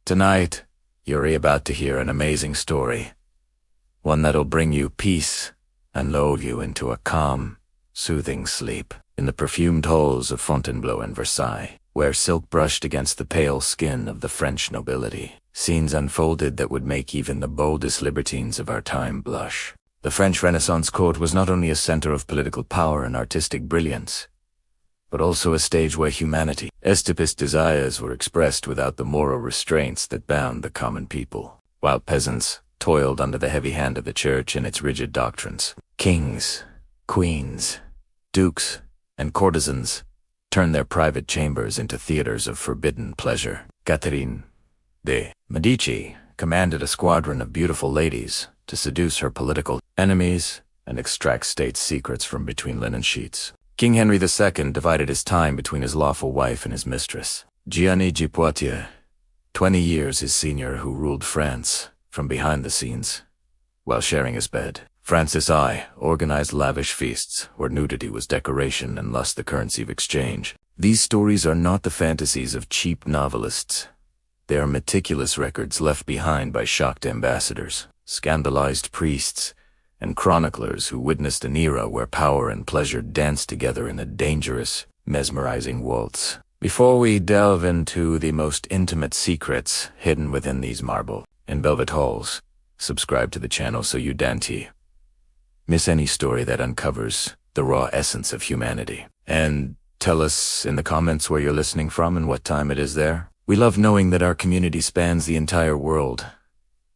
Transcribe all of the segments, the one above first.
Tonight, you're about to hear an amazing story. One that'll bring you peace and lull you into a calm, soothing sleep in the perfumed halls of Fontainebleau and Versailles, where silk brushed against the pale skin of the French nobility. Scenes unfolded that would make even the boldest libertines of our time blush. The French Renaissance court was not only a center of political power and artistic brilliance, but also a stage where humanity, escapist desires were expressed without the moral restraints that bound the common people, while peasants toiled under the heavy hand of the church and its rigid doctrines. Kings, queens, dukes, and courtesans turned their private chambers into theaters of forbidden pleasure. Catherine de' Medici commanded a squadron of beautiful ladies to seduce her political enemies and extract state secrets from between linen sheets. King Henry II divided his time between his lawful wife and his mistress, Gianni de Poitiers, 20 years his senior, who ruled France from behind the scenes while sharing his bed. Francis I organized lavish feasts where nudity was decoration and lust the currency of exchange. These stories are not the fantasies of cheap novelists. They are meticulous records left behind by shocked ambassadors, scandalized priests, and chroniclers who witnessed an era where power and pleasure danced together in a dangerous, mesmerizing waltz. Before we delve into the most intimate secrets hidden within these marble and velvet halls, subscribe to the channel so you don't miss any story that uncovers the raw essence of humanity. And tell us in the comments where you're listening from and what time it is there. We love knowing that our community spans the entire world,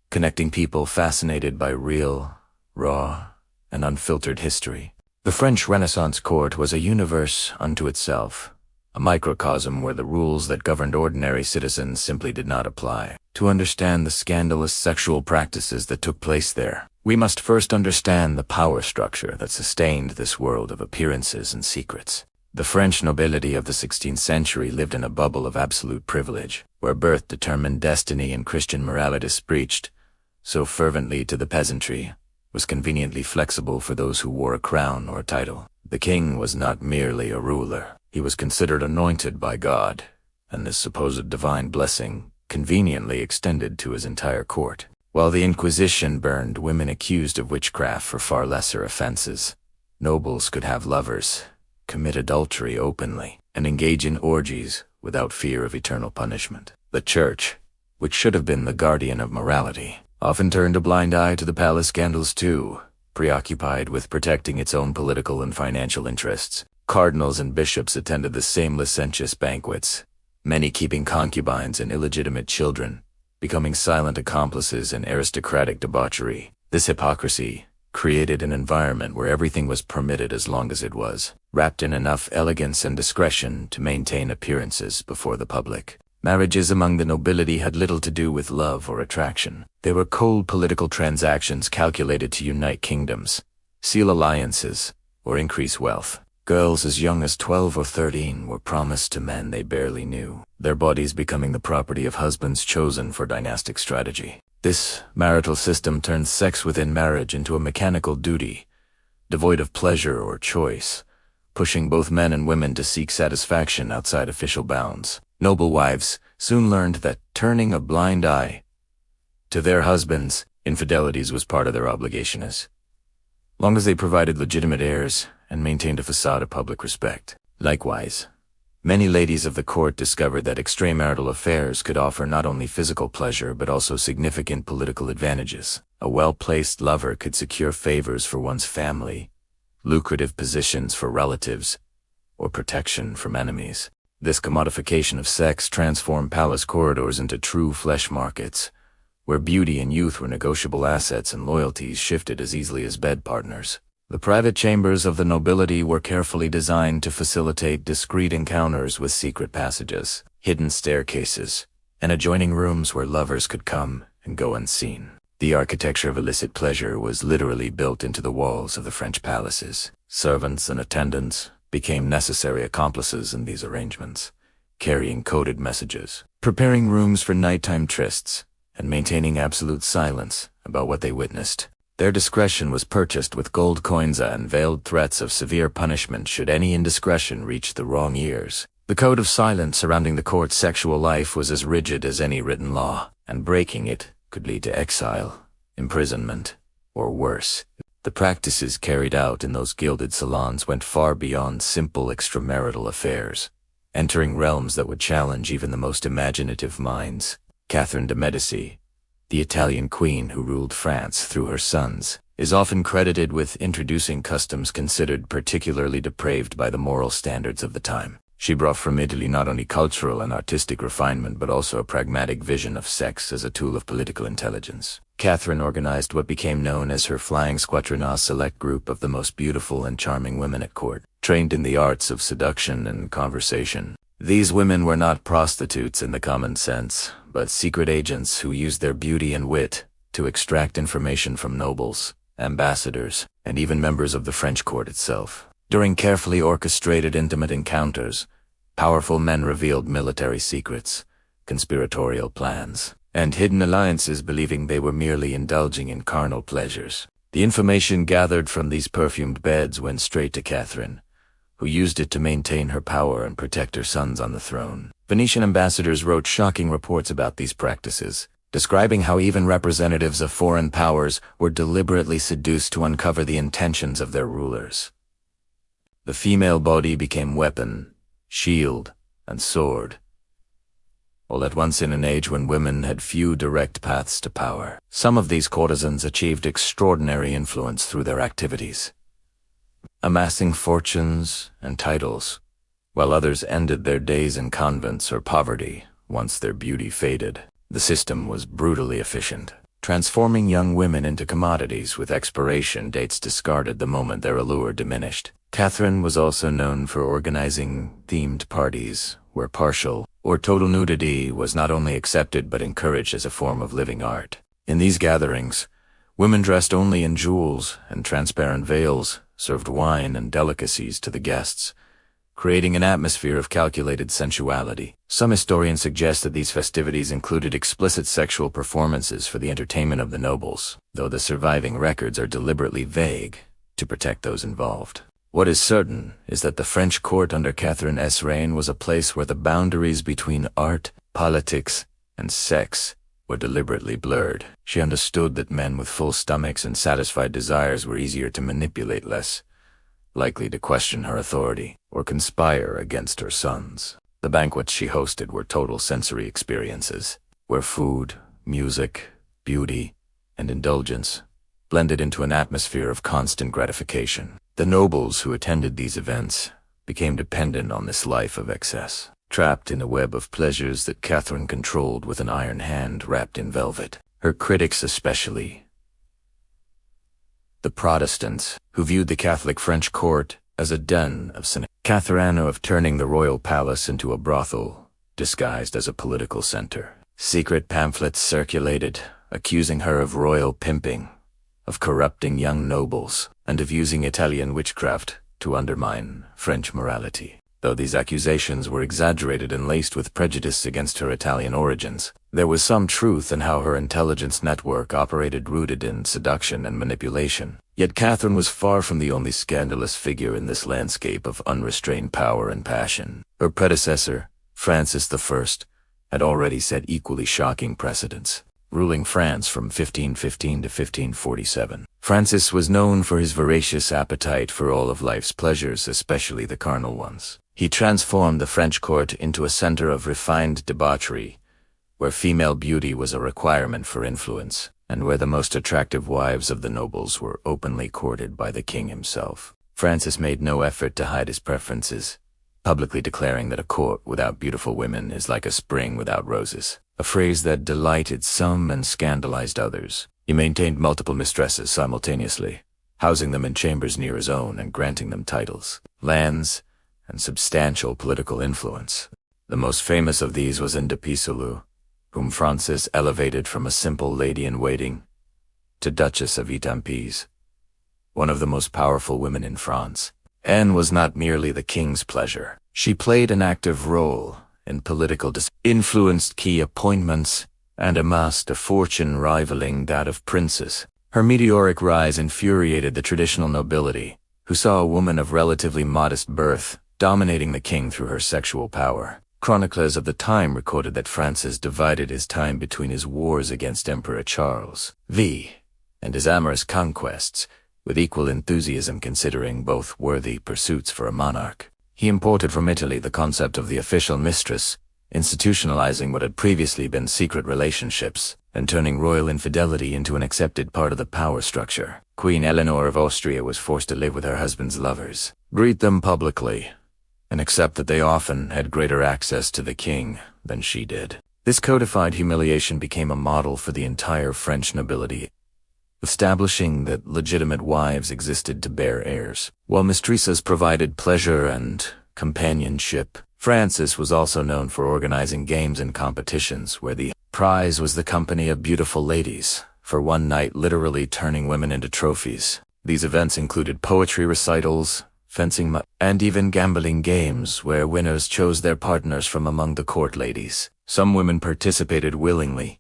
connecting people fascinated by real, raw, and unfiltered history. The French Renaissance court was a universe unto itself, a microcosm where the rules that governed ordinary citizens simply did not apply. To understand the scandalous sexual practices that took place there, we must first understand the power structure that sustained this world of appearances and secrets. The French nobility of the 16th century lived in a bubble of absolute privilege, where birth determined destiny and Christian moralities preached so fervently to the peasantry was conveniently flexible for those who wore a crown or a title. The king was not merely a ruler. He was considered anointed by God, and this supposed divine blessing conveniently extended to his entire court. While the Inquisition burned women accused of witchcraft for far lesser offenses, nobles could have lovers, commit adultery openly, and engage in orgies without fear of eternal punishment. The church, which should have been the guardian of morality, often turned a blind eye to the palace scandals too, preoccupied with protecting its own political and financial interests. Cardinals and bishops attended the same licentious banquets, many keeping concubines and illegitimate children, becoming silent accomplices in aristocratic debauchery. This hypocrisy created an environment where everything was permitted as long as it was wrapped in enough elegance and discretion to maintain appearances before the public. Marriages among the nobility had little to do with love or attraction. They were cold political transactions calculated to unite kingdoms, seal alliances, or increase wealth. Girls as young as 12 or 13 were promised to men they barely knew, their bodies becoming the property of husbands chosen for dynastic strategy. This marital system turned sex within marriage into a mechanical duty, devoid of pleasure or choice, pushing both men and women to seek satisfaction outside official bounds. Noble wives soon learned that turning a blind eye to their husbands' infidelities was part of their obligation, as long as they provided legitimate heirs and maintained a facade of public respect. Likewise, many ladies of the court discovered that extramarital affairs could offer not only physical pleasure but also significant political advantages. A well-placed lover could secure favors for one's family, lucrative positions for relatives, or protection from enemies. This commodification of sex transformed palace corridors into true flesh markets, where beauty and youth were negotiable assets and loyalties shifted as easily as bed partners. The private chambers of the nobility were carefully designed to facilitate discreet encounters with secret passages, hidden staircases, and adjoining rooms where lovers could come and go unseen. The architecture of illicit pleasure was literally built into the walls of the French palaces. Servants and attendants became necessary accomplices in these arrangements, carrying coded messages, preparing rooms for nighttime trysts, and maintaining absolute silence about what they witnessed. Their discretion was purchased with gold coins and veiled threats of severe punishment should any indiscretion reach the wrong ears. The code of silence surrounding the court's sexual life was as rigid as any written law, and breaking it could lead to exile, imprisonment, or worse. The practices carried out in those gilded salons went far beyond simple extramarital affairs, entering realms that would challenge even the most imaginative minds. Catherine de' Medici, the Italian queen who ruled France through her sons, is often credited with introducing customs considered particularly depraved by the moral standards of the time. She brought from Italy not only cultural and artistic refinement but also a pragmatic vision of sex as a tool of political intelligence. Catherine organized what became known as her Flying Squadron, a select group of the most beautiful and charming women at court, trained in the arts of seduction and conversation. These women were not prostitutes in the common sense, but secret agents who used their beauty and wit to extract information from nobles, ambassadors, and even members of the French court itself. During carefully orchestrated intimate encounters, powerful men revealed military secrets, conspiratorial plans, and hidden alliances, believing they were merely indulging in carnal pleasures. The information gathered from these perfumed beds went straight to Catherine, who used it to maintain her power and protect her sons on the throne. Venetian ambassadors wrote shocking reports about these practices, describing how even representatives of foreign powers were deliberately seduced to uncover the intentions of their rulers. The female body became weapon, shield, and sword, all at once in an age when women had few direct paths to power. Some of these courtesans achieved extraordinary influence through their activities, amassing fortunes and titles, while others ended their days in convents or poverty once their beauty faded. The system was brutally efficient, transforming young women into commodities with expiration dates discarded the moment their allure diminished. Catherine was also known for organizing themed parties where partial or total nudity was not only accepted but encouraged as a form of living art. In these gatherings, women dressed only in jewels and transparent veils served wine and delicacies to the guests, creating an atmosphere of calculated sensuality. Some historians suggest that these festivities included explicit sexual performances for the entertainment of the nobles, though the surviving records are deliberately vague to protect those involved. What is certain is that the French court under Catherine's reign was a place where the boundaries between art, politics, and sex were deliberately blurred. She understood that men with full stomachs and satisfied desires were easier to manipulate, less likely to question her authority or conspire against her sons. The banquets she hosted were total sensory experiences, where food, music, beauty, and indulgence blended into an atmosphere of constant gratification. The nobles who attended these events became dependent on this life of excess, trapped in a web of pleasures that Catherine controlled with an iron hand wrapped in velvet. Her critics, especially the Protestants, who viewed the Catholic French court as a den of sin, Catherine of turning the royal palace into a brothel disguised as a political center. Secret pamphlets circulated, accusing her of royal pimping, of corrupting young nobles, and of using Italian witchcraft to undermine French morality. Though these accusations were exaggerated and laced with prejudice against her Italian origins, there was some truth in how her intelligence network operated, rooted in seduction and manipulation. Yet Catherine was far from the only scandalous figure in this landscape of unrestrained power and passion. Her predecessor, Francis I, had already set equally shocking precedents, ruling France from 1515 to 1547. Francis was known for his voracious appetite for all of life's pleasures, especially the carnal ones. He transformed the French court into a center of refined debauchery, where female beauty was a requirement for influence, and where the most attractive wives of the nobles were openly courted by the king himself. Francis made no effort to hide his preferences, publicly declaring that a court without beautiful women is like a spring without roses, a phrase that delighted some and scandalized others. He maintained multiple mistresses simultaneously, housing them in chambers near his own and granting them titles, lands, and substantial political influence. The most famous of these was Anne de Pisseleu, whom Francis elevated from a simple lady-in-waiting to Duchess of Etampes, one of the most powerful women in France. Anne was not merely the king's pleasure. She played an active role in political influenced key appointments, and amassed a fortune rivaling that of princes. Her meteoric rise infuriated the traditional nobility, who saw a woman of relatively modest birth dominating the king through her sexual power. Chroniclers of the time recorded that Francis divided his time between his wars against Emperor Charles V and his amorous conquests, with equal enthusiasm, considering both worthy pursuits for a monarch. He imported from Italy the concept of the official mistress, institutionalizing what had previously been secret relationships, and turning royal infidelity into an accepted part of the power structure. Queen Eleanor of Austria was forced to live with her husband's lovers, greet them publicly, and accept that they often had greater access to the king than she did. This codified humiliation became a model for the entire French nobility, establishing that legitimate wives existed to bear heirs, while mistresses provided pleasure and companionship. Francis was also known for organizing games and competitions where the prize was the company of beautiful ladies, for one night literally turning women into trophies. These events included poetry recitals, fencing, and even gambling games where winners chose their partners from among the court ladies. Some women participated willingly,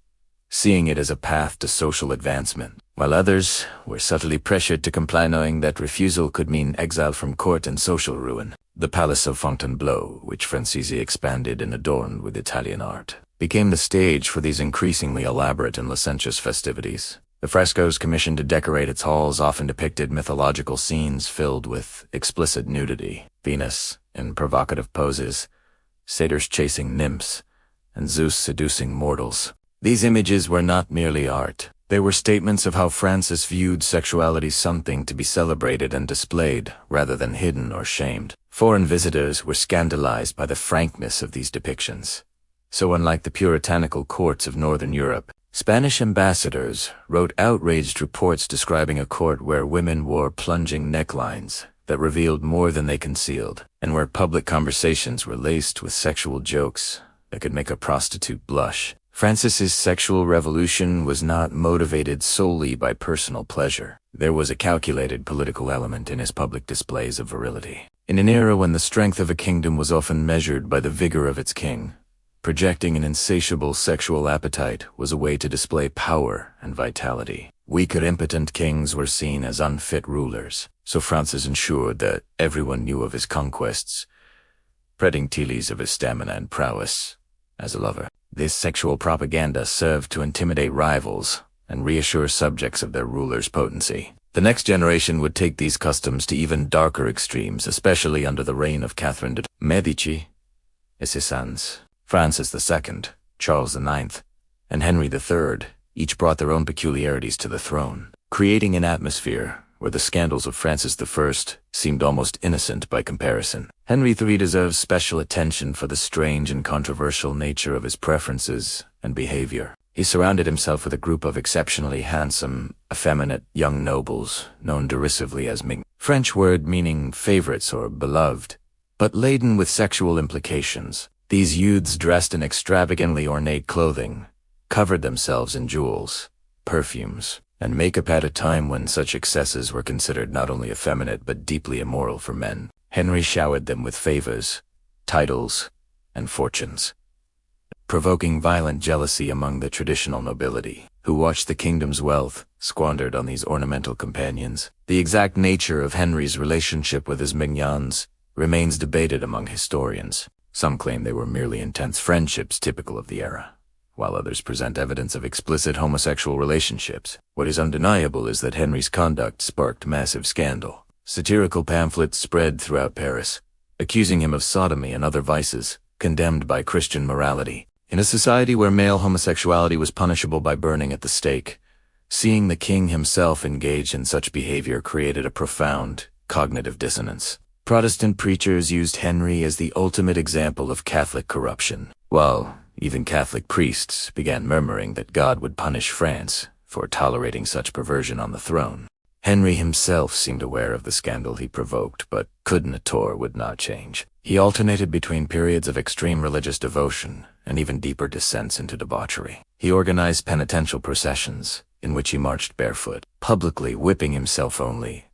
seeing it as a path to social advancement, while others were subtly pressured to comply, knowing that refusal could mean exile from court and social ruin. The Palace of Fontainebleau, which Francisi expanded and adorned with Italian art, became the stage for these increasingly elaborate and licentious festivities. The frescoes commissioned to decorate its halls often depicted mythological scenes filled with explicit nudity, Venus in provocative poses, satyrs chasing nymphs, and Zeus seducing mortals. These images were not merely art. They were statements of how Francis viewed sexuality, something to be celebrated and displayed, rather than hidden or shamed. Foreign visitors were scandalized by the frankness of these depictions. So unlike the puritanical courts of Northern Europe, Spanish ambassadors wrote outraged reports describing a court where women wore plunging necklines that revealed more than they concealed, and where public conversations were laced with sexual jokes that could make a prostitute blush. Francis's sexual revolution was not motivated solely by personal pleasure. There was a calculated political element in his public displays of virility. In an era when the strength of a kingdom was often measured by the vigor of its king, projecting an insatiable sexual appetite was a way to display power and vitality. Weak or impotent kings were seen as unfit rulers, so Francis ensured that everyone knew of his conquests, spreading tea-leaves of his stamina and prowess as a lover. This sexual propaganda served to intimidate rivals and reassure subjects of their ruler's potency. The next generation would take these customs to even darker extremes, especially under the reign of Catherine de' Medici et ses sons. Francis II, Charles IX, and Henry III each brought their own peculiarities to the throne, creating an atmosphere where the scandals of Francis I seemed almost innocent by comparison. Henry III deserves special attention for the strange and controversial nature of his preferences and behavior. He surrounded himself with a group of exceptionally handsome, effeminate young nobles, known derisively as Ming, French word meaning favorites or beloved, but laden with sexual implications. These youths dressed in extravagantly ornate clothing, covered themselves in jewels, perfumes, and makeup at a time when such excesses were considered not only effeminate but deeply immoral for men. Henry showered them with favors, titles, and fortunes, provoking violent jealousy among the traditional nobility, who watched the kingdom's wealth squandered on these ornamental companions. The exact nature of Henry's relationship with his mignons remains debated among historians. Some claim they were merely intense friendships typical of the era, while others present evidence of explicit homosexual relationships. What is undeniable is that Henry's conduct sparked massive scandal. Satirical pamphlets spread throughout Paris, accusing him of sodomy and other vices, condemned by Christian morality. In a society where male homosexuality was punishable by burning at the stake, seeing the king himself engaged in such behavior created a profound cognitive dissonance. Protestant preachers used Henry as the ultimate example of Catholic corruption, while even Catholic priests began murmuring that God would punish France for tolerating such perversion on the throne. Henry himself seemed aware of the scandal he provoked, but could would not change. He alternated between periods of extreme religious devotion and even deeper descents into debauchery. He organized penitential processions, in which he marched barefoot, publicly whipping himself only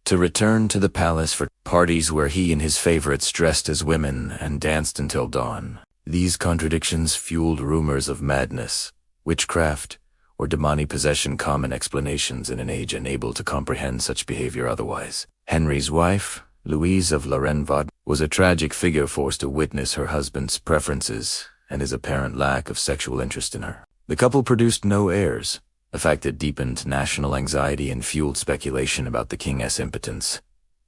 to return to the palace for parties where he and his favorites dressed as women and danced until dawn. These contradictions fueled rumors of madness, witchcraft, or demonic possession, common explanations in an age unable to comprehend such behavior otherwise. Henry's wife, Louise of Lorraine-Vaud, was a tragic figure forced to witness her husband's preferences and his apparent lack of sexual interest in her. The couple produced no heirs, a fact that deepened national anxiety and fueled speculation about the king's impotence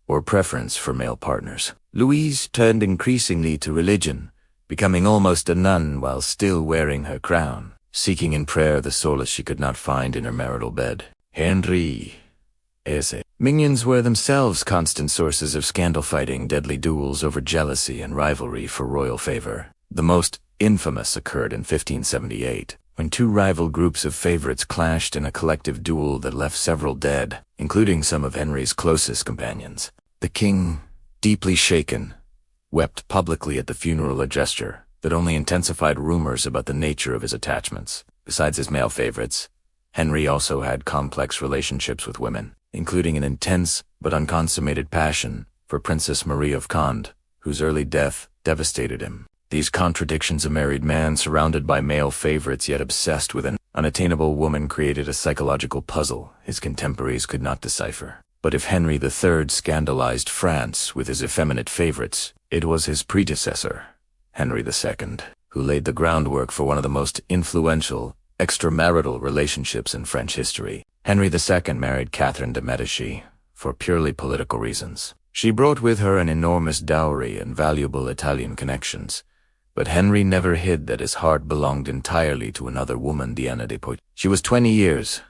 or preference for male partners. Louise turned increasingly to religion, becoming almost a nun while still wearing her crown, seeking in prayer the solace she could not find in her marital bed. Henry S.A. Minions were themselves constant sources of scandal fighting, deadly duels over jealousy and rivalry for royal favor. The most infamous occurred in 1578, when two rival groups of favorites clashed in a collective duel that left several dead, including some of Henry's closest companions. The king, deeply shaken, wept publicly at the funeral, a gesture that only intensified rumors about the nature of his attachments. Besides his male favorites, Henry also had complex relationships with women, including an intense but unconsummated passion for Princess Marie of Conde, whose early death devastated him. These contradictions, a married man surrounded by male favorites yet obsessed with an unattainable woman, created a psychological puzzle his contemporaries could not decipher. But if Henry III scandalized France with his effeminate favorites, it was his predecessor, Henry II, who laid the groundwork for one of the most influential extramarital relationships in French history. Henry II married Catherine de' Medici for purely political reasons. She brought with her an enormous dowry and valuable Italian connections, but Henry never hid that his heart belonged entirely to another woman, Diana de Poitiers. She was 20 years,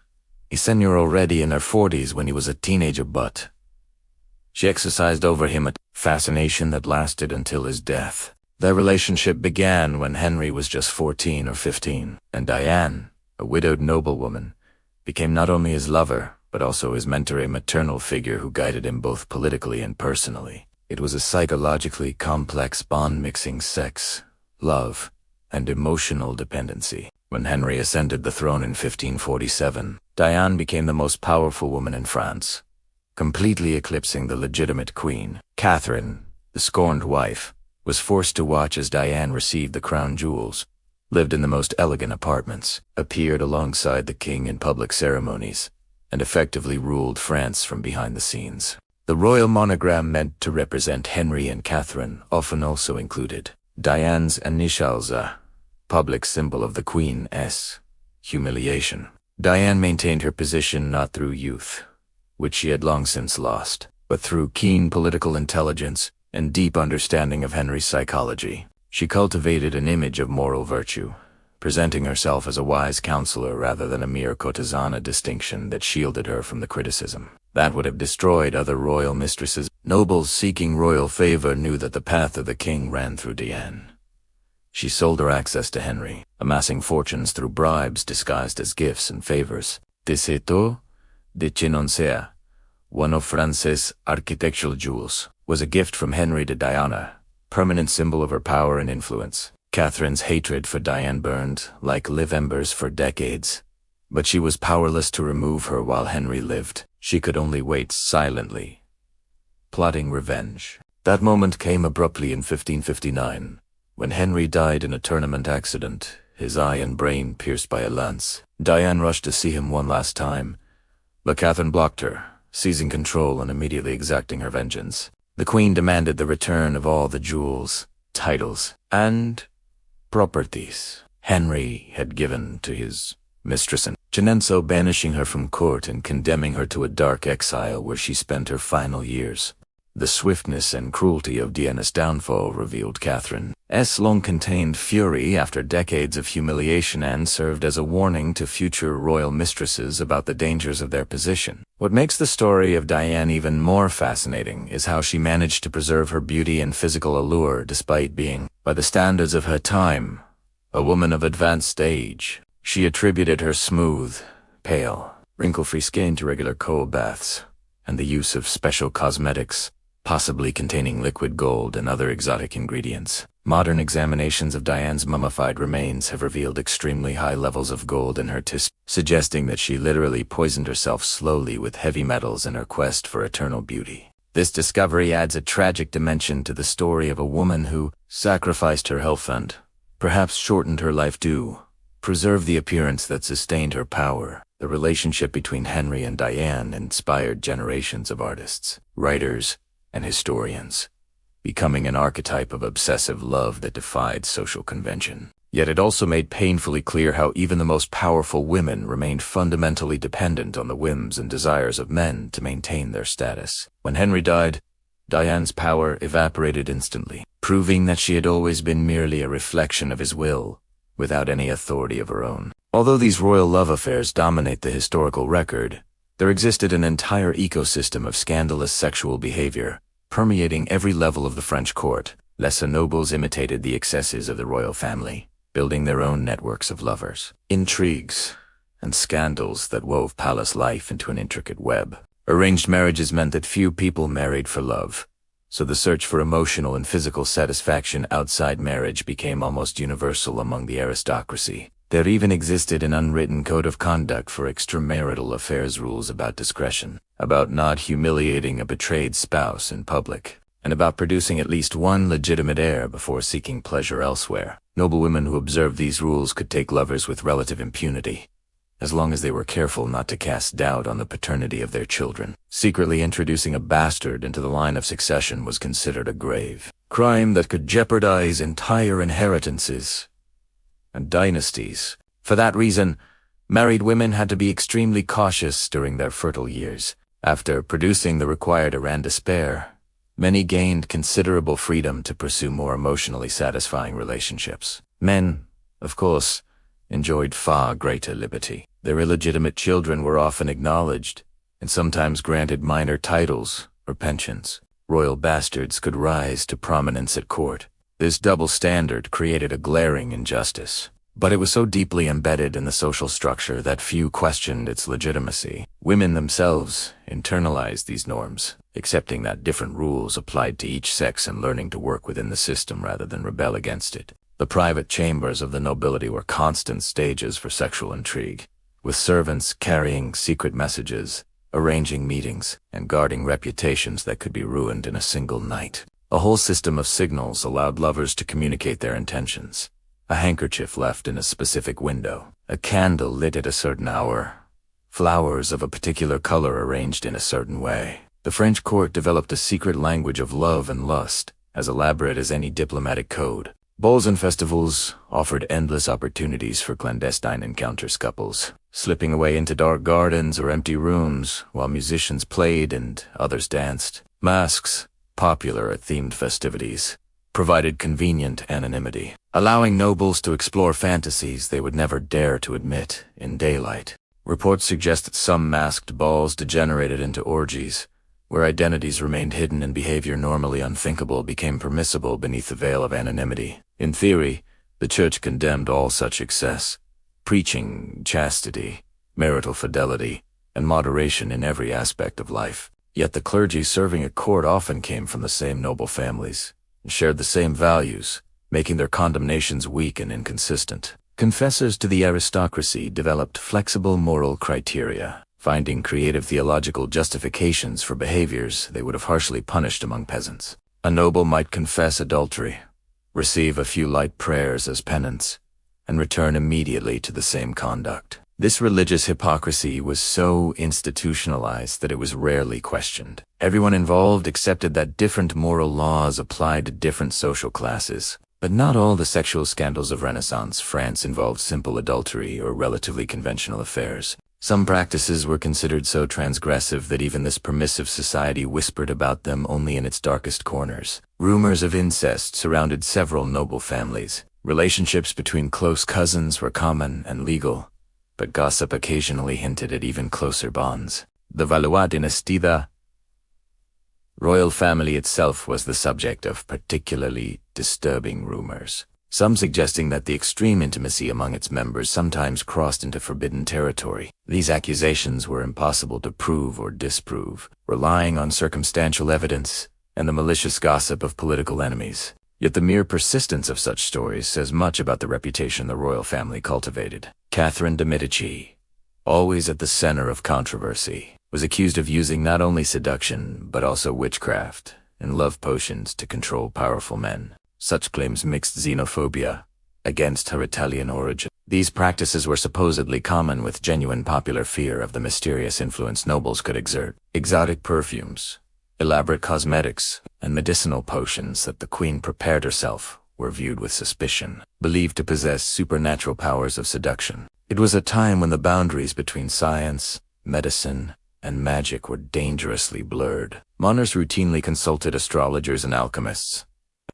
a senior already in her 40s when he was a teenager, but she exercised over him a fascination that lasted until his death. Their relationship began when Henry was just 14 or 15, and Diane, a widowed noblewoman, became not only his lover, but also his mentor, a maternal figure who guided him both politically and personally. It was a psychologically complex bond mixing sex, love, and emotional dependency. When Henry ascended the throne in 1547, Diane became the most powerful woman in France, completely eclipsing the legitimate queen. Catherine, the scorned wife, was forced to watch as Diane received the crown jewels, lived in the most elegant apartments, appeared alongside the king in public ceremonies, and effectively ruled France from behind the scenes. The royal monogram meant to represent Henry and Catherine often also included Diane's initials, a public symbol of the Queen's humiliation. Diane maintained her position not through youth, which she had long since lost, but through keen political intelligence and deep understanding of Henry's psychology. She cultivated an image of moral virtue, presenting herself as a wise counselor rather than a mere courtesan, a distinction that shielded her from the criticism that would have destroyed other royal mistresses. Nobles seeking royal favor knew that the path of the king ran through Diane. She sold her access to Henry, amassing fortunes through bribes disguised as gifts and favors. Tesseto de Chinonsea, one of France's architectural jewels, was a gift from Henry to Diana, permanent symbol of her power and influence. Catherine's hatred for Diane burned like live embers for decades, but she was powerless to remove her while Henry lived. She could only wait silently, plotting revenge. That moment came abruptly in 1559, when Henry died in a tournament accident, his eye and brain pierced by a lance. Diane rushed to see him one last time, but Catherine blocked her, seizing control and immediately exacting her vengeance. The queen demanded the return of all the jewels, titles, and properties Henry had given to his mistress, and Chinenso, banishing her from court and condemning her to a dark exile where she spent her final years. The swiftness and cruelty of Diana's downfall revealed Catherine's long-contained fury after decades of humiliation and served as a warning to future royal mistresses about the dangers of their position. What makes the story of Diane even more fascinating is how she managed to preserve her beauty and physical allure despite being, by the standards of her time, a woman of advanced age. She attributed her smooth, pale, wrinkle-free skin to regular cold baths and the use of special cosmetics, possibly containing liquid gold and other exotic ingredients. Modern examinations of Diane's mummified remains have revealed extremely high levels of gold in her tissue, suggesting that she literally poisoned herself slowly with heavy metals in her quest for eternal beauty. This discovery adds a tragic dimension to the story of a woman who sacrificed her health and perhaps shortened her life to preserve the appearance that sustained her power. The relationship between Henry and Diane inspired generations of artists, writers, and historians, becoming an archetype of obsessive love that defied social convention. Yet it also made painfully clear how even the most powerful women remained fundamentally dependent on the whims and desires of men to maintain their status. When Henry died, Diane's power evaporated instantly, proving that she had always been merely a reflection of his will, without any authority of her own. Although these royal love affairs dominate the historical record, there existed an entire ecosystem of scandalous sexual behavior, permeating every level of the French court. Lesser nobles imitated the excesses of the royal family, building their own networks of lovers, intrigues, and scandals that wove palace life into an intricate web. Arranged marriages meant that few people married for love, so the search for emotional and physical satisfaction outside marriage became almost universal among the aristocracy. There even existed an unwritten code of conduct for extramarital affairs, rules about discretion, about not humiliating a betrayed spouse in public, and about producing at least one legitimate heir before seeking pleasure elsewhere. Noble women who observed these rules could take lovers with relative impunity, as long as they were careful not to cast doubt on the paternity of their children. Secretly introducing a bastard into the line of succession was considered a grave crime that could jeopardize entire inheritances and dynasties. For that reason, married women had to be extremely cautious during their fertile years. After producing the required heir de spare, many gained considerable freedom to pursue more emotionally satisfying relationships. Men, of course, enjoyed far greater liberty. Their illegitimate children were often acknowledged, and sometimes granted minor titles or pensions. Royal bastards could rise to prominence at court. This double standard created a glaring injustice, but it was so deeply embedded in the social structure that few questioned its legitimacy. Women themselves internalized these norms, accepting that different rules applied to each sex and learning to work within the system rather than rebel against it. The private chambers of the nobility were constant stages for sexual intrigue, with servants carrying secret messages, arranging meetings, and guarding reputations that could be ruined in a single night. A whole system of signals allowed lovers to communicate their intentions. A handkerchief left in a specific window, a candle lit at a certain hour, flowers of a particular color arranged in a certain way. The French court developed a secret language of love and lust, as elaborate as any diplomatic code. Balls and festivals offered endless opportunities for clandestine encounters. Couples slipping away into dark gardens or empty rooms while musicians played and others danced. Masks, popular at themed festivities, provided convenient anonymity, allowing nobles to explore fantasies they would never dare to admit in daylight. Reports suggest that some masked balls degenerated into orgies, where identities remained hidden and behavior normally unthinkable became permissible beneath the veil of anonymity. In theory, the Church condemned all such excess, preaching chastity, marital fidelity, and moderation in every aspect of life. Yet the clergy serving at court often came from the same noble families and shared the same values, making their condemnations weak and inconsistent. Confessors to the aristocracy developed flexible moral criteria, finding creative theological justifications for behaviors they would have harshly punished among peasants. A noble might confess adultery, receive a few light prayers as penance, and return immediately to the same conduct. This religious hypocrisy was so institutionalized that it was rarely questioned. Everyone involved accepted that different moral laws applied to different social classes. But not all the sexual scandals of Renaissance France involved simple adultery or relatively conventional affairs. Some practices were considered so transgressive that even this permissive society whispered about them only in its darkest corners. Rumors of incest surrounded several noble families. Relationships between close cousins were common and legal, but gossip occasionally hinted at even closer bonds. The Valois dynasty, the royal family itself, was the subject of particularly disturbing rumors, some suggesting that the extreme intimacy among its members sometimes crossed into forbidden territory. These accusations were impossible to prove or disprove, relying on circumstantial evidence and the malicious gossip of political enemies. Yet the mere persistence of such stories says much about the reputation the royal family cultivated. Catherine de' Medici, always at the center of controversy, was accused of using not only seduction but also witchcraft and love potions to control powerful men. Such claims mixed xenophobia against her Italian origin. These practices were supposedly common with genuine popular fear of the mysterious influence nobles could exert. Exotic perfumes Elaborate cosmetics and medicinal potions that the queen prepared herself were viewed with suspicion, believed to possess supernatural powers of seduction. It was a time when the boundaries between science, medicine, and magic were dangerously blurred. Monarchs routinely consulted astrologers and alchemists,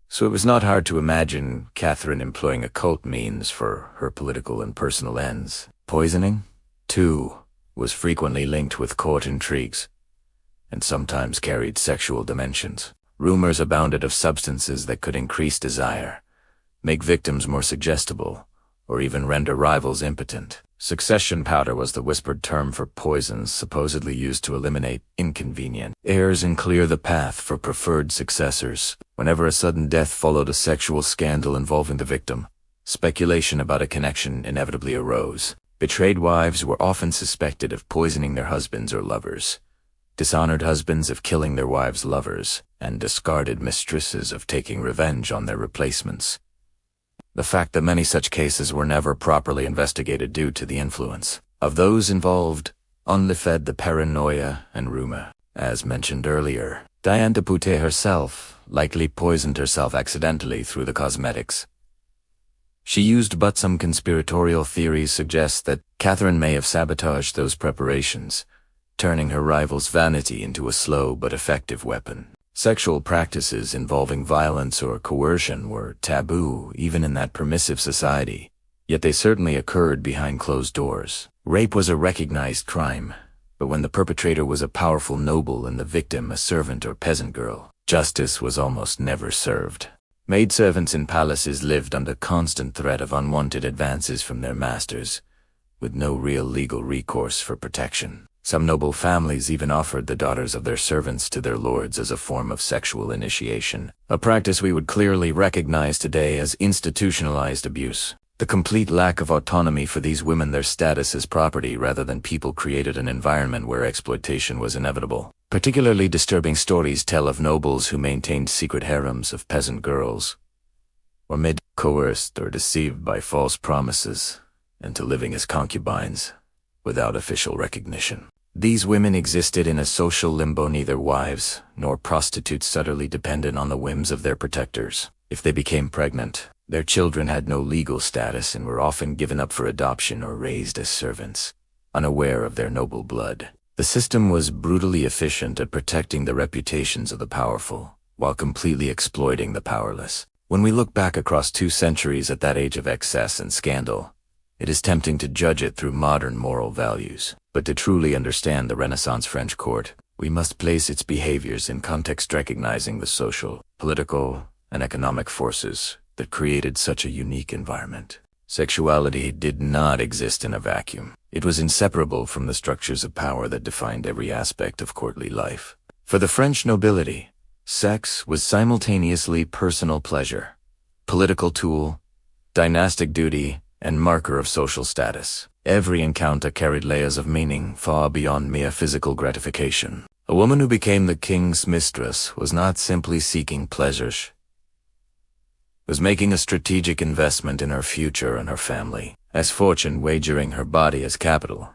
so it was not hard to imagine Catherine employing occult means for her political and personal ends. Poisoning, too, was frequently linked with court intrigues, and sometimes carried sexual dimensions. Rumors abounded of substances that could increase desire, make victims more suggestible, or even render rivals impotent. Succession powder was the whispered term for poisons supposedly used to eliminate inconvenient heirs and clear the path for preferred successors. Whenever a sudden death followed a sexual scandal involving the victim, speculation about a connection inevitably arose. Betrayed wives were often suspected of poisoning their husbands or lovers, dishonored husbands of killing their wives' lovers, and discarded mistresses of taking revenge on their replacements. The fact that many such cases were never properly investigated due to the influence of those involved only fed the paranoia and rumor. As mentioned earlier, Diane de Poitiers herself likely poisoned herself accidentally through the cosmetics she used, but some conspiratorial theories suggest that Catherine may have sabotaged those preparations, turning her rival's vanity into a slow but effective weapon. Sexual practices involving violence or coercion were taboo even in that permissive society, yet they certainly occurred behind closed doors. Rape was a recognized crime, but when the perpetrator was a powerful noble and the victim a servant or peasant girl, justice was almost never served. Maidservants in palaces lived under constant threat of unwanted advances from their masters, with no real legal recourse for protection. Some noble families even offered the daughters of their servants to their lords as a form of sexual initiation, a practice we would clearly recognize today as institutionalized abuse. The complete lack of autonomy for these women, their status as property rather than people, created an environment where exploitation was inevitable. Particularly disturbing stories tell of nobles who maintained secret harems of peasant girls, or coerced or deceived by false promises into living as concubines without official recognition. These women existed in a social limbo, neither wives nor prostitutes, utterly dependent on the whims of their protectors. If they became pregnant, their children had no legal status and were often given up for adoption or raised as servants, unaware of their noble blood. The system was brutally efficient at protecting the reputations of the powerful, while completely exploiting the powerless. When we look back across 2 centuries at that age of excess and scandal, it is tempting to judge it through modern moral values. But to truly understand the Renaissance French court, we must place its behaviors in context, recognizing the social, political, and economic forces that created such a unique environment. Sexuality did not exist in a vacuum. It was inseparable from the structures of power that defined every aspect of courtly life. For the French nobility, sex was simultaneously personal pleasure, political tool, dynastic duty, and marker of social status. Every encounter carried layers of meaning far beyond mere physical gratification. A woman who became the king's mistress was not simply seeking pleasures, was making a strategic investment in her future and her family, as fortune wagering her body as capital.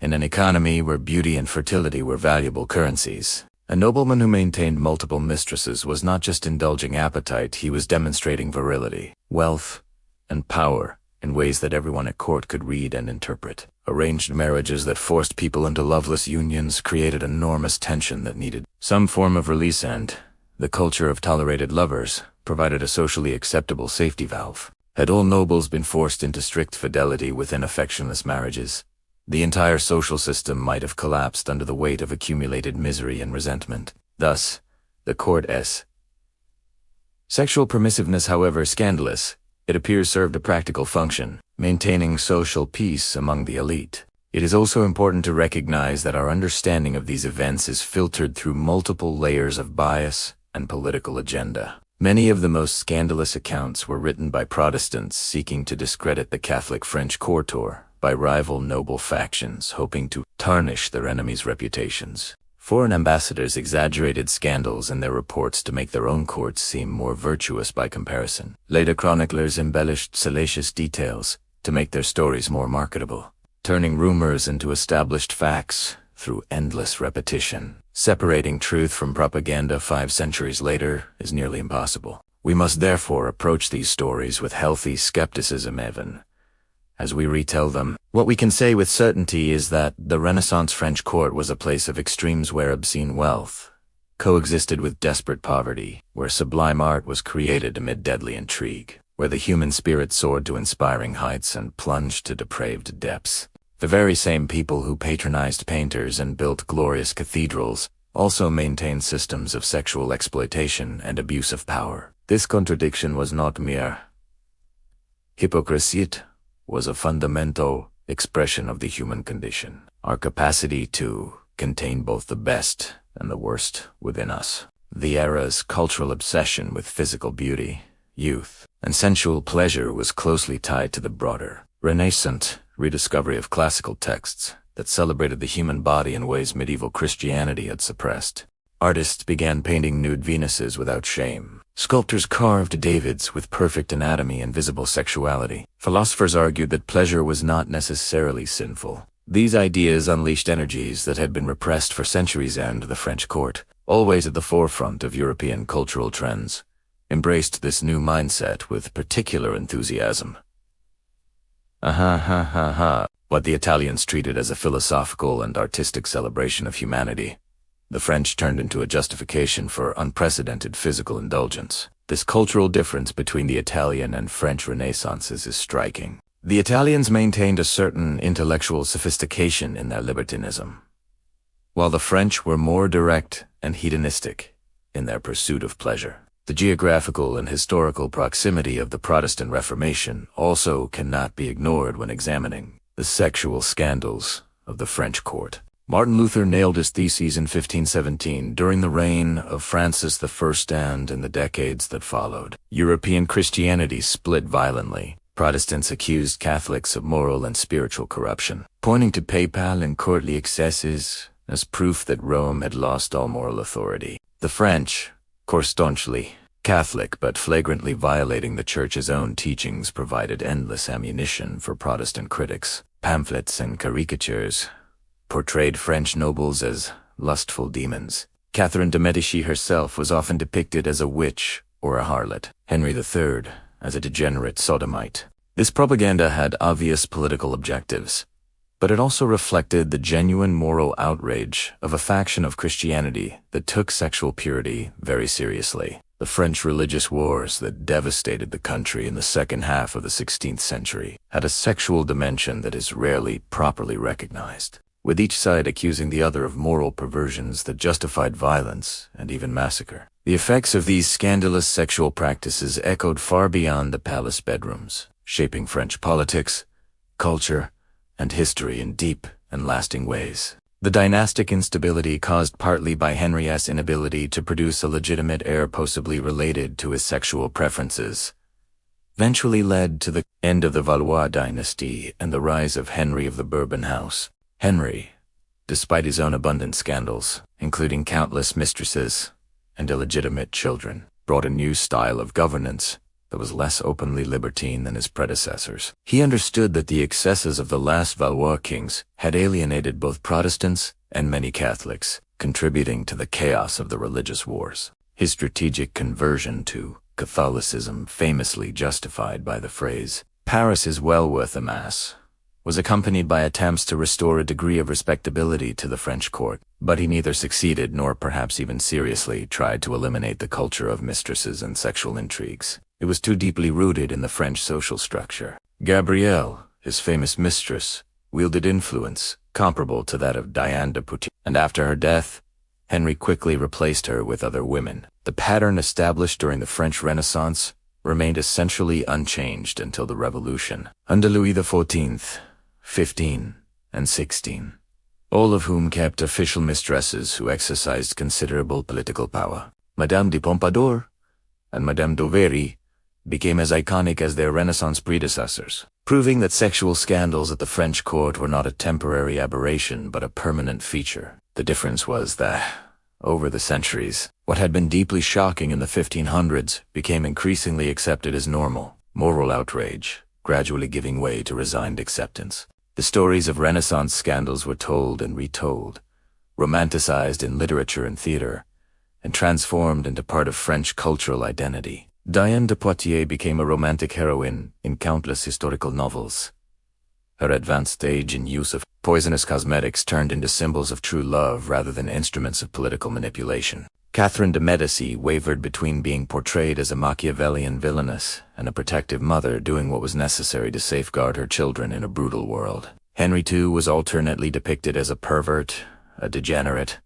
In an economy where beauty and fertility were valuable currencies, a nobleman who maintained multiple mistresses was not just indulging appetite, he was demonstrating virility, wealth, and power in ways that everyone at court could read and interpret. Arranged marriages that forced people into loveless unions created enormous tension that needed some form of release, and the culture of tolerated lovers provided a socially acceptable safety valve. Had all nobles been forced into strict fidelity within affectionless marriages, the entire social system might have collapsed under the weight of accumulated misery and resentment. Thus, the court's sexual permissiveness, however scandalous, it appears served a practical function, maintaining social peace among the elite. It is also important to recognize that our understanding of these events is filtered through multiple layers of bias and political agenda. Many of the most scandalous accounts were written by Protestants seeking to discredit the Catholic French court, or by rival noble factions hoping to tarnish their enemies' reputations. Foreign ambassadors exaggerated scandals in their reports to make their own courts seem more virtuous by comparison. Later chroniclers embellished salacious details to make their stories more marketable, turning rumors into established facts through endless repetition. Separating truth from propaganda 5 centuries later is nearly impossible. We must therefore approach these stories with healthy skepticism even as we retell them. What we can say with certainty is that the Renaissance French court was a place of extremes where obscene wealth coexisted with desperate poverty, where sublime art was created amid deadly intrigue, where the human spirit soared to inspiring heights and plunged to depraved depths. The very same people who patronized painters and built glorious cathedrals also maintained systems of sexual exploitation and abuse of power. This contradiction was not mere hypocrisy, it was a fundamental expression of the human condition, our capacity to contain both the best and the worst within us. The era's cultural obsession with physical beauty, youth, and sensual pleasure was closely tied to the broader Renaissance rediscovery of classical texts that celebrated the human body in ways medieval Christianity had suppressed. Artists began painting nude Venuses without shame. Sculptors carved Davids with perfect anatomy and visible sexuality. Philosophers argued that pleasure was not necessarily sinful. These ideas unleashed energies that had been repressed for centuries, and the French court, always at the forefront of European cultural trends, embraced this new mindset with particular enthusiasm. What the Italians treated as a philosophical and artistic celebration of humanity, the French turned into a justification for unprecedented physical indulgence. This cultural difference between the Italian and French Renaissances is striking. The Italians maintained a certain intellectual sophistication in their libertinism, while the French were more direct and hedonistic in their pursuit of pleasure. The geographical and historical proximity of the Protestant Reformation also cannot be ignored when examining the sexual scandals of the French court. Martin Luther nailed his theses in 1517 during the reign of Francis I, and in the decades that followed, European Christianity split violently. Protestants accused Catholics of moral and spiritual corruption, pointing to papal and courtly excesses as proof that Rome had lost all moral authority. The French, staunchly Catholic but flagrantly violating the Church's own teachings, provided endless ammunition for Protestant critics. Pamphlets and caricatures portrayed French nobles as lustful demons. Catherine de' Medici herself was often depicted as a witch or a harlot, Henry III as a degenerate sodomite. This propaganda had obvious political objectives, but it also reflected the genuine moral outrage of a faction of Christianity that took sexual purity very seriously. The French religious wars that devastated the country in the second half of the 16th century had a sexual dimension that is rarely properly recognized, with each side accusing the other of moral perversions that justified violence and even massacre. The effects of these scandalous sexual practices echoed far beyond the palace bedrooms, shaping French politics, culture, and history in deep and lasting ways. The dynastic instability caused partly by Henry's inability to produce a legitimate heir possibly related to his sexual preferences eventually led to the end of the Valois dynasty and the rise of Henry of the Bourbon House. Henry, despite his own abundant scandals, including countless mistresses and illegitimate children, brought a new style of governance that was less openly libertine than his predecessors. He understood that the excesses of the last Valois kings had alienated both Protestants and many Catholics, contributing to the chaos of the religious wars. His strategic conversion to Catholicism, famously justified by the phrase, "Paris is well worth a mass," was accompanied by attempts to restore a degree of respectability to the French court, but he neither succeeded nor perhaps even seriously tried to eliminate the culture of mistresses and sexual intrigues. It was too deeply rooted in the French social structure. Gabrielle, his famous mistress, wielded influence comparable to that of Diane de Poitiers, and after her death, Henry quickly replaced her with other women. The pattern established during the French Renaissance remained essentially unchanged until the Revolution. Under Louis XIV, 15, and 16, all of whom kept official mistresses who exercised considerable political power. Madame de Pompadour and Madame d'Overy became as iconic as their Renaissance predecessors, proving that sexual scandals at the French court were not a temporary aberration but a permanent feature. The difference was that, over the centuries, what had been deeply shocking in the 1500s became increasingly accepted as normal, moral outrage, gradually giving way to resigned acceptance. The stories of Renaissance scandals were told and retold, romanticized in literature and theater, and transformed into part of French cultural identity. Diane de Poitiers became a romantic heroine in countless historical novels. Her advanced stage and use of poisonous cosmetics turned into symbols of true love rather than instruments of political manipulation. Catherine de Medici wavered between being portrayed as a Machiavellian villainess and a protective mother doing what was necessary to safeguard her children in a brutal world. Henry II was alternately depicted as a pervert, a degenerate,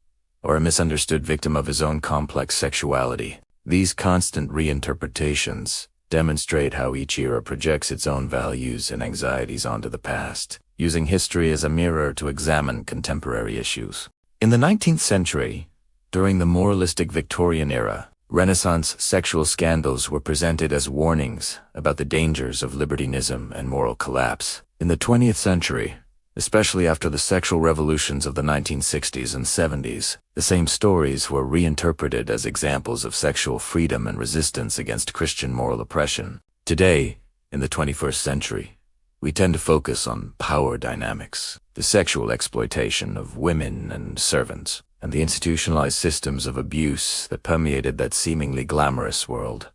or a misunderstood victim of his own complex sexuality. These constant reinterpretations demonstrate how each era projects its own values and anxieties onto the past, using history as a mirror to examine contemporary issues. In the 19th century, during the moralistic Victorian era, Renaissance sexual scandals were presented as warnings about the dangers of libertinism and moral collapse. In the 20th century, especially after the sexual revolutions of the 1960s and 70s, the same stories were reinterpreted as examples of sexual freedom and resistance against Christian moral oppression. Today, in the 21st century, we tend to focus on power dynamics, the sexual exploitation of women and servants, and the institutionalized systems of abuse that permeated that seemingly glamorous world.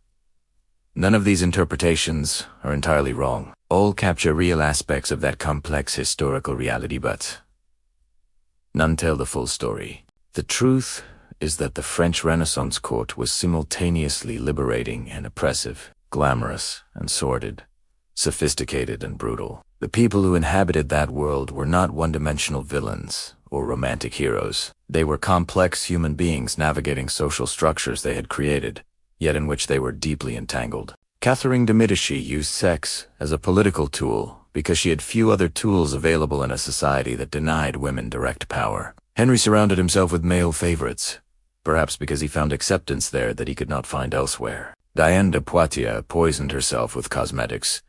None of these interpretations are entirely wrong. All capture real aspects of that complex historical reality, but none tell the full story. The truth is that the French Renaissance court was simultaneously liberating and oppressive, glamorous and sordid, sophisticated and brutal. The people who inhabited that world were not one-dimensional villains or romantic heroes. They were complex human beings navigating social structures they had created, yet in which they were deeply entangled. Catherine de Medici used sex as a political tool because she had few other tools available in a society that denied women direct power. Henry surrounded himself with male favorites, perhaps because he found acceptance there that he could not find elsewhere. Diane de Poitiers poisoned herself with cosmetics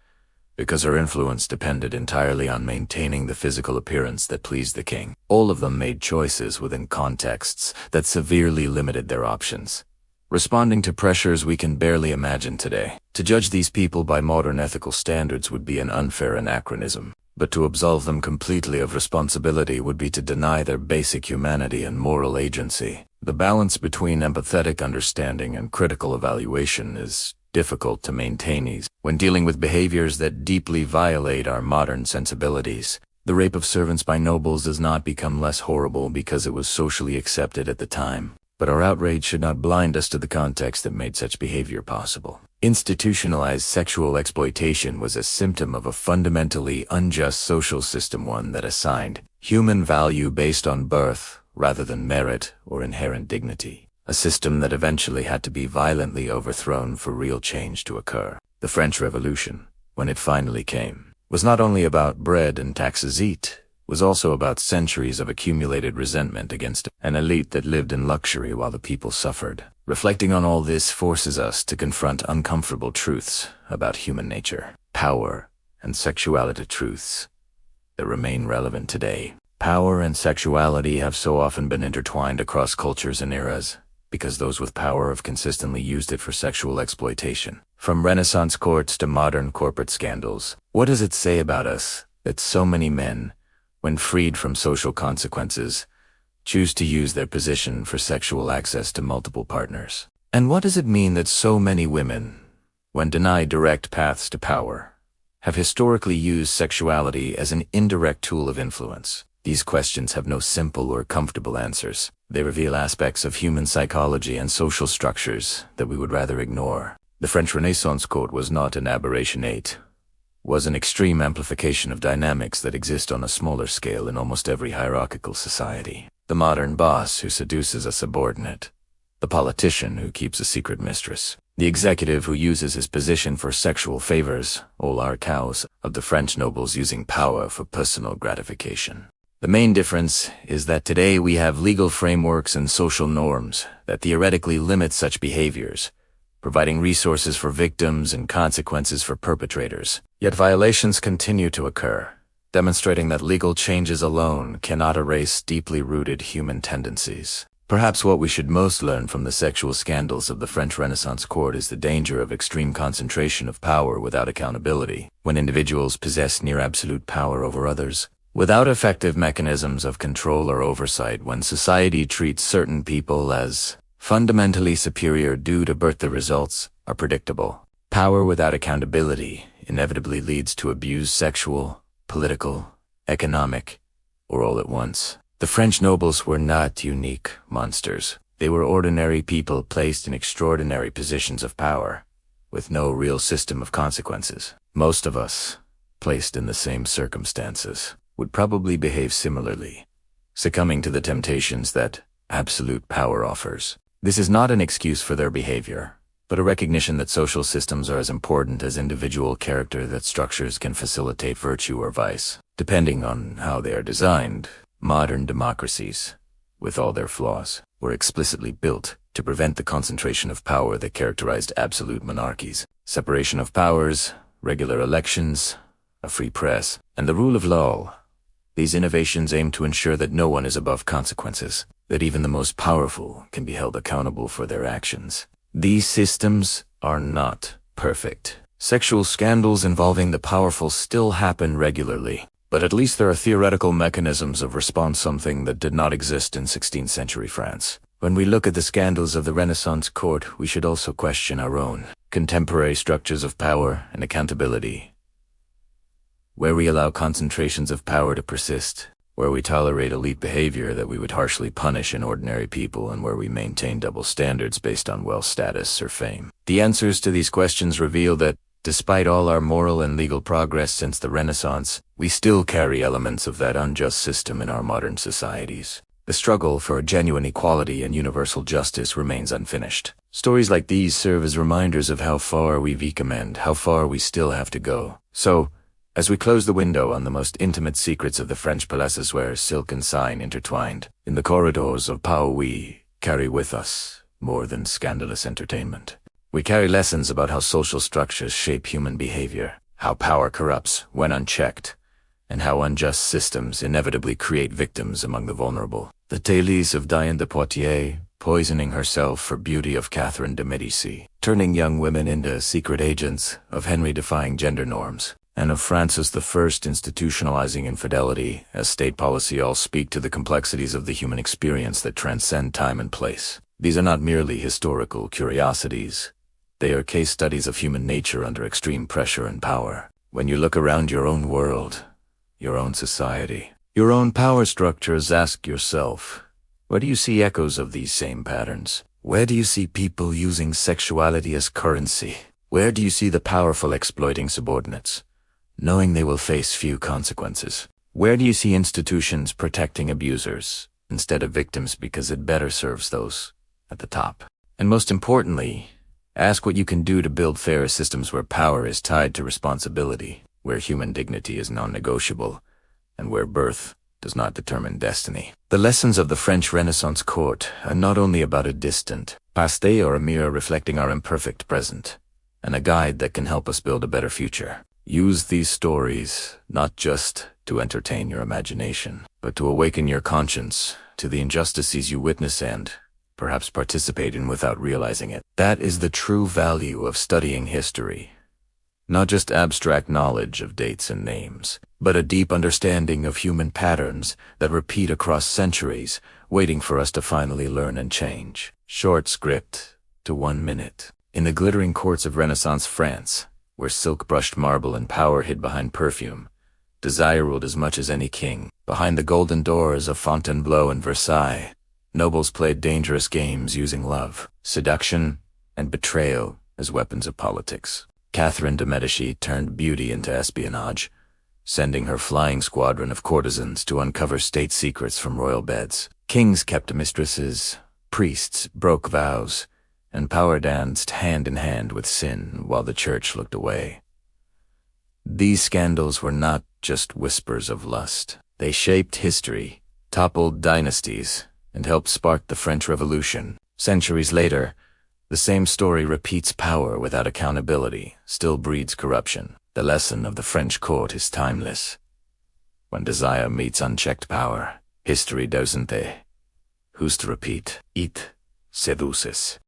because her influence depended entirely on maintaining the physical appearance that pleased the king. All of them made choices within contexts that severely limited their options, responding to pressures we can barely imagine today. To judge these people by modern ethical standards would be an unfair anachronism, but to absolve them completely of responsibility would be to deny their basic humanity and moral agency. The balance between empathetic understanding and critical evaluation is difficult to maintain when dealing with behaviors that deeply violate our modern sensibilities. The rape of servants by nobles does not become less horrible because it was socially accepted at the time, but our outrage should not blind us to the context that made such behavior possible. Institutionalized sexual exploitation was a symptom of a fundamentally unjust social system, one that assigned human value based on birth rather than merit or inherent dignity. A system that eventually had to be violently overthrown for real change to occur. The French Revolution, when it finally came, was not only about bread and taxes, it was also about centuries of accumulated resentment against an elite that lived in luxury while the people suffered. Reflecting on all this forces us to confront uncomfortable truths about human nature, power, and sexuality, truths that remain relevant today. Power and sexuality have so often been intertwined across cultures and eras, because those with power have consistently used it for sexual exploitation. From Renaissance courts to modern corporate scandals, what does it say about us that so many men, when freed from social consequences, choose to use their position for sexual access to multiple partners? And what does it mean that so many women, when denied direct paths to power, have historically used sexuality as an indirect tool of influence? These questions have no simple or comfortable answers. They reveal aspects of human psychology and social structures that we would rather ignore. The French Renaissance court was not an aberration, it was an extreme amplification of dynamics that exist on a smaller scale in almost every hierarchical society. The modern boss who seduces a subordinate, the politician who keeps a secret mistress, the executive who uses his position for sexual favors, all are cows of the French nobles using power for personal gratification. The main difference is that today we have legal frameworks and social norms that theoretically limit such behaviors, providing resources for victims and consequences for perpetrators. Yet violations continue to occur, demonstrating that legal changes alone cannot erase deeply rooted human tendencies. Perhaps what we should most learn from the sexual scandals of the French Renaissance court is the danger of extreme concentration of power without accountability. When individuals possess near absolute power over others, Without effective mechanisms of control or oversight, when society treats certain people as fundamentally superior due to birth, the results are predictable. Power without accountability inevitably leads to abuse, sexual, political, economic, or all at once. The French nobles were not unique monsters. They were ordinary people placed in extraordinary positions of power, with no real system of consequences. Most of us, placed in the same circumstances, would probably behave similarly, succumbing to the temptations that absolute power offers. This is not an excuse for their behavior, but a recognition that social systems are as important as individual character, that structures can facilitate virtue or vice, depending on how they are designed. Modern democracies, with all their flaws, were explicitly built to prevent the concentration of power that characterized absolute monarchies. Separation of powers, regular elections, a free press, and the rule of law. These innovations aim to ensure that no one is above consequences, that even the most powerful can be held accountable for their actions. These systems are not perfect. Sexual scandals involving the powerful still happen regularly, but at least there are theoretical mechanisms of response, something that did not exist in 16th century France. When we look at the scandals of the Renaissance court, we should also question our own contemporary structures of power and accountability, where we allow concentrations of power to persist, where we tolerate elite behavior that we would harshly punish in ordinary people, and where we maintain double standards based on wealth, status, or fame. The answers to these questions reveal that, despite all our moral and legal progress since the Renaissance, we still carry elements of that unjust system in our modern societies. The struggle for genuine equality and universal justice remains unfinished. Stories like these serve as reminders of how far we've come and how far we still have to go. So, as we close the window on the most intimate secrets of the French palaces where silk and sign intertwined, in the corridors of power we carry with us more than scandalous entertainment. We carry lessons about how social structures shape human behavior, how power corrupts when unchecked, and how unjust systems inevitably create victims among the vulnerable. The tales of Diane de Poitiers, poisoning herself for beauty, of Catherine de Medici, turning young women into secret agents, of Henry defying gender norms, and of Francis I institutionalizing infidelity as state policy, all speak to the complexities of the human experience that transcend time and place. These are not merely historical curiosities. They are case studies of human nature under extreme pressure and power. When you look around your own world, your own society, your own power structures, ask yourself, where do you see echoes of these same patterns? Where do you see people using sexuality as currency? Where do you see the powerful exploiting subordinates, knowing they will face few consequences? Where do you see institutions protecting abusers instead of victims because it better serves those at the top? And most importantly, ask what you can do to build fairer systems where power is tied to responsibility, where human dignity is non-negotiable, and where birth does not determine destiny. The lessons of the French Renaissance court are not only about a distant past, they are a mirror reflecting our imperfect present, and a guide that can help us build a better future. Use these stories not just to entertain your imagination, but to awaken your conscience to the injustices you witness and perhaps participate in without realizing it. That is the true value of studying history. Not just abstract knowledge of dates and names, but a deep understanding of human patterns that repeat across centuries, waiting for us to finally learn and change. Short script to 1 minute. In the glittering courts of Renaissance France, where silk-brushed marble and power hid behind perfume, desire ruled as much as any king. Behind the golden doors of Fontainebleau and Versailles, nobles played dangerous games using love, seduction, and betrayal as weapons of politics. Catherine de Medici turned beauty into espionage, sending her flying squadron of courtesans to uncover state secrets from royal beds. Kings kept mistresses, priests broke vows, and power danced hand in hand with sin while the church looked away. These scandals were not just whispers of lust. They shaped history, toppled dynasties, and helped spark the French Revolution. Centuries later, the same story repeats. Power without accountability still breeds corruption. The lesson of the French court is timeless. When desire meets unchecked power, history doesn't. Who's to repeat? It seduces.